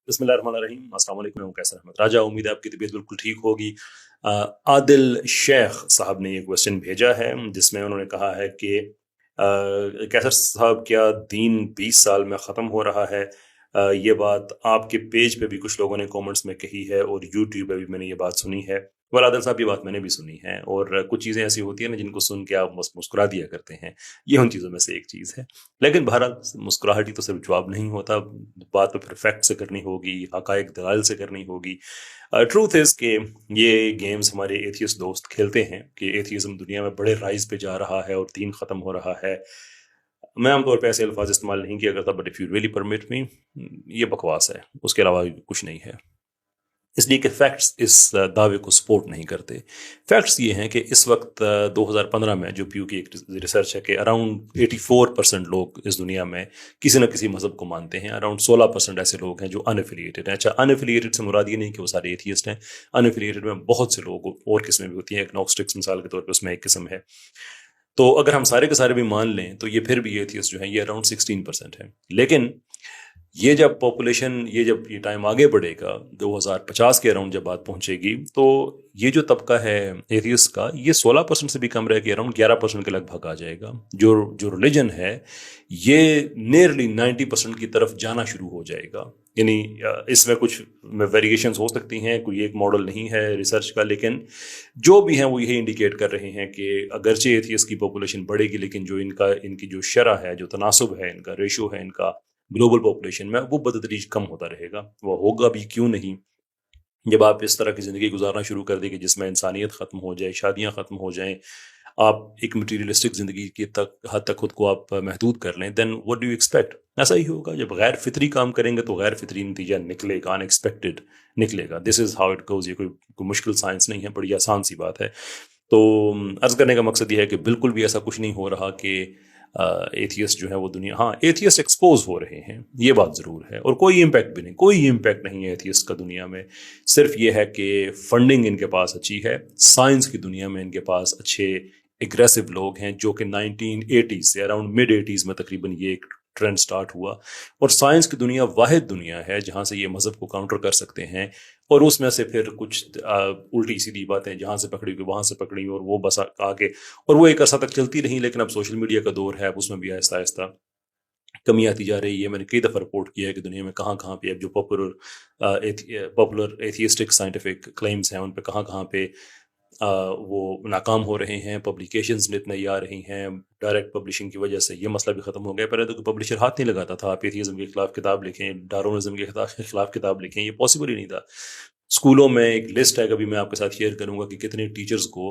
बिस्मिल्लाहिर्रहमानिर्रहीम। अस्सलाम वालेकुम। मैं कैसर अहमद राजा, उम्मीद है आपकी तबीयत बिल्कुल ठीक होगी। आदिल शेख साहब ने ये क्वेश्चन भेजा है जिसमें उन्होंने कहा है कि कैसर साहब, क्या दीन 20 साल में ख़त्म हो रहा है? ये बात आपके पेज पे भी कुछ लोगों ने कमेंट्स में कही है और यूट्यूब पे भी मैंने ये बात सुनी है। वाल आदिल साहब, ये बात मैंने भी सुनी है और कुछ चीज़ें ऐसी होती हैं ना जिनको सुन के आप मुस्कुरा दिया करते हैं। ये उन चीज़ों में से एक चीज़ है। लेकिन बहरहाल मुस्कुराहट ही तो सिर्फ जवाब नहीं होता, बात तो फिर फैक्ट से करनी होगी, हकायक दलाइल से करनी होगी। ट्रूथ इज़ कि ये गेम्स हमारे एथियस्ट दोस्त खेलते हैं कि एथियज़्म दुनिया में बड़े राइज पे जा रहा है और दीन ख़त्म हो रहा है। मैं आमतौर पे ऐसे अल्फाज इस्तेमाल नहीं किया करता, but if you really permit me, ये बकवास है, उसके अलावा कुछ नहीं है। इसलिए कि फैक्ट्स इस दावे को सपोर्ट नहीं करते। फैक्ट्स ये हैं कि इस वक्त 2015 में जो पीयू की एक रिसर्च है कि अराउंड 84% लोग इस दुनिया में किसी न किसी मज़हब को मानते हैं। अराउंड 16% ऐसे लोग हैं जो अनएफिलिएटेड हैं। अच्छा, अनएफिलिएटेड से मुराद ये नहीं कि वो सारे एथियस्ट हैं। अनएफिलिएटेड में बहुत से लोग और किस्में भी होती हैं। एग्नोस्टिक्स मिसाल के तौर पर उसमें एक किस्म है। तो अगर हम सारे के सारे भी मान लें तो ये फिर भी एथियस्ट जो है ये अराउंड 16% है। लेकिन ये जब ये टाइम आगे बढ़ेगा, 2050 के अराउंड जब बात पहुंचेगी, तो ये जो तबका है एथियस्ट का, ये 16% से भी कम रह के अराउंड 11% के लगभग आ जाएगा। जो रिलीजन है ये नियरली 90% की तरफ जाना शुरू हो जाएगा। यानी इसमें कुछ वेरिएशंस हो सकती हैं, कोई एक मॉडल नहीं है रिसर्च का, लेकिन जो भी हैं वो यही इंडिकेट कर रहे हैं कि अगरचे एथियस्ट की पॉपुलेशन बढ़ेगी, लेकिन जो इनकी जो शरह है, जो तनासुब है, इनका रेशो है, इनका ग्लोबल पॉपुलेशन में, वो बतदरीज कम होता रहेगा। वो होगा भी क्यों नहीं, जब आप इस तरह की ज़िंदगी गुजारना शुरू कर देंगे जिसमें इंसानियत ख़त्म हो जाए, शादियां ख़त्म हो जाएं, आप एक मटीरियलिस्टिक ज़िंदगी की हद तक खुद को आप महदूद कर लें, then what do you expect? ऐसा ही होगा। जब गैर फितरी काम करेंगे तो गैर फितरी नतीजा निकलेगा, अनएक्सपेक्टेड निकलेगा। This is how it goes. ये कोई मुश्किल साइंस नहीं है, बड़ी आसान सी बात है। तो अर्ज़ करने का मकसद ये है कि बिल्कुल भी ऐसा कुछ नहीं हो रहा कि एथियस्ट जो है वो दुनिया, हाँ, एथियस्ट एक्सपोज हो रहे हैं, ये बात ज़रूर है, और कोई इम्पैक्ट भी नहीं, कोई इम्पैक्ट नहीं है एथियस्ट का दुनिया में। सिर्फ ये है कि फंडिंग इनके पास अच्छी है, साइंस की दुनिया में इनके पास अच्छे एग्रेसिव लोग हैं, जो कि 1980 से अराउंड मिड 80s में तकरीबन ये एक ट्रेंड स्टार्ट हुआ। और साइंस की दुनिया वाहिद दुनिया है जहाँ से ये मज़हब को काउंटर कर सकते हैं, और उसमें से फिर कुछ उल्टी सीधी बातें जहाँ से पकड़ी गई वहाँ से पकड़ी, और वो बस आगे, और वो एक अर्सा तक चलती रही। लेकिन अब सोशल मीडिया का दौर है, अब उसमें भी आहिस्ता आहिस्ता कमी आती जा रही है। मैंने कई दफ़ा रिपोर्ट किया है कि दुनिया में कहाँ कहाँ पे अब जो पॉपुलर एथियस्टिक साइंटिफिक क्लेम्स हैं उन पे कहाँ कहाँ पे वो नाकाम हो रहे हैं। पब्लिकेशंस नित नई आ रही हैं, डायरेक्ट पब्लिशिंग की वजह से ये मसला भी ख़त्म हो गया। पहले तो पब्लिशर हाथ नहीं लगाता था, आप एथियज़्म के खिलाफ किताब लिखें, डार्विनिज़्म के खिलाफ किताब लिखें, ये पॉसिबल ही नहीं था। स्कूलों में एक लिस्ट है, कभी मैं आपके साथ शेयर करूंगा कि कितने टीचर्स को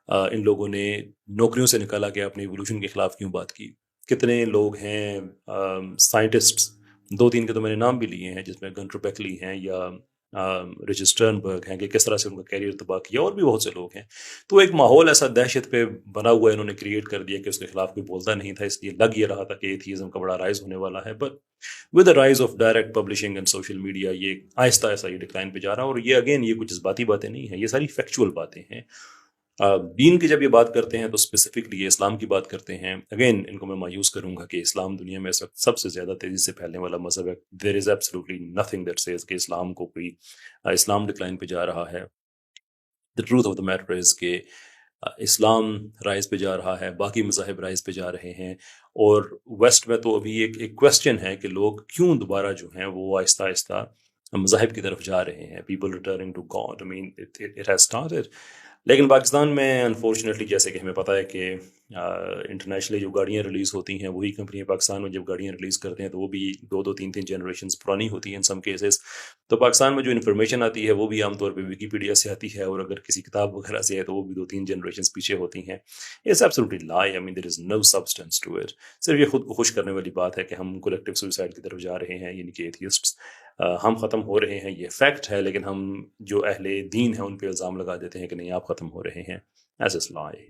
इन लोगों ने नौकरियों से निकाला कि आपने इवोल्यूशन के खिलाफ क्यों बात की। कितने लोग हैं साइंटिस्ट्स, 2-3 के तो मैंने नाम भी लिए हैं, जिसमें गंटर बेकली हैं या रिचर्ड स्टर्नबर्ग हैं, कि किस तरह से उनका कैरियर तबाह किया, और भी बहुत से लोग हैं। तो एक माहौल ऐसा दहशत पे बना हुआ इन्होंने क्रिएट कर दिया कि उसके खिलाफ कोई बोलता नहीं था, इसलिए लग ये रहा था कि एथियज़्म का बड़ा राइज होने वाला है। But with the rise of direct publishing and social media ये आहिस्ता आहिस्ता ये डिक्लाइन पे जा रहा है। और ये अगेन, ये कुछ जज्बाती बातें नहीं है, ये सारी फैक्चुअल बातें हैं। दीन की जब ये बात करते हैं तो स्पेसिफिकली ये इस्लाम की बात करते हैं। अगेन, इनको मैं मायूस करूंगा कि इस्लाम दुनिया में इस वक्त सबसे ज़्यादा तेज़ी से फैलने वाला मज़हब है। There is absolutely nothing that says कि इस्लाम को कोई इस्लाम डिक्लाइन पे जा रहा है। The truth of the matter is कि इस्लाम राइज पे जा रहा है, बाकी मज़ाहिब राइज पे जा रहे हैं, और वेस्ट में तो अभी एक क्वेश्चन है कि लोग क्यों दोबारा जो हैं वो आहिस्ता आहिस्ता मज़ाहिब की तरफ जा रहे हैं। People returning to God, I mean it has started. लेकिन पाकिस्तान में अनफॉर्चुनेटली, जैसे कि हमें पता है कि इंटरनेशनली जो गाड़ियाँ रिलीज़ होती हैं, वही कंपनियाँ पाकिस्तान में जब गाड़ियाँ रिलीज़ करते हैं तो वो भी 2-2, 3-3 जनरेशन्स पुरानी होती हैं इन सम केसेस। तो पाकिस्तान में जो इन्फॉर्मेशन आती है वो भी आमतौर पे विकीपीडिया से आती है, और अगर किसी किताब वगैरह से है तो वो भी 2-3 जनरेशन्स पीछे होती हैं। It's absolutely lie, I mean there is no substance to it. सिर्फ ये खुद को खुश करने वाली बात है कि हम कलेक्टिव सुसाइड की तरफ जा रहे हैं, यानी कि एथियस्ट्स हम ख़त्म हो रहे हैं, ये फैक्ट है। लेकिन हम जो अहले दीन हैं उन पर इल्ज़ाम लगा देते हैं कि नहीं, आप ख़त्म हो रहे हैं। Age is lie.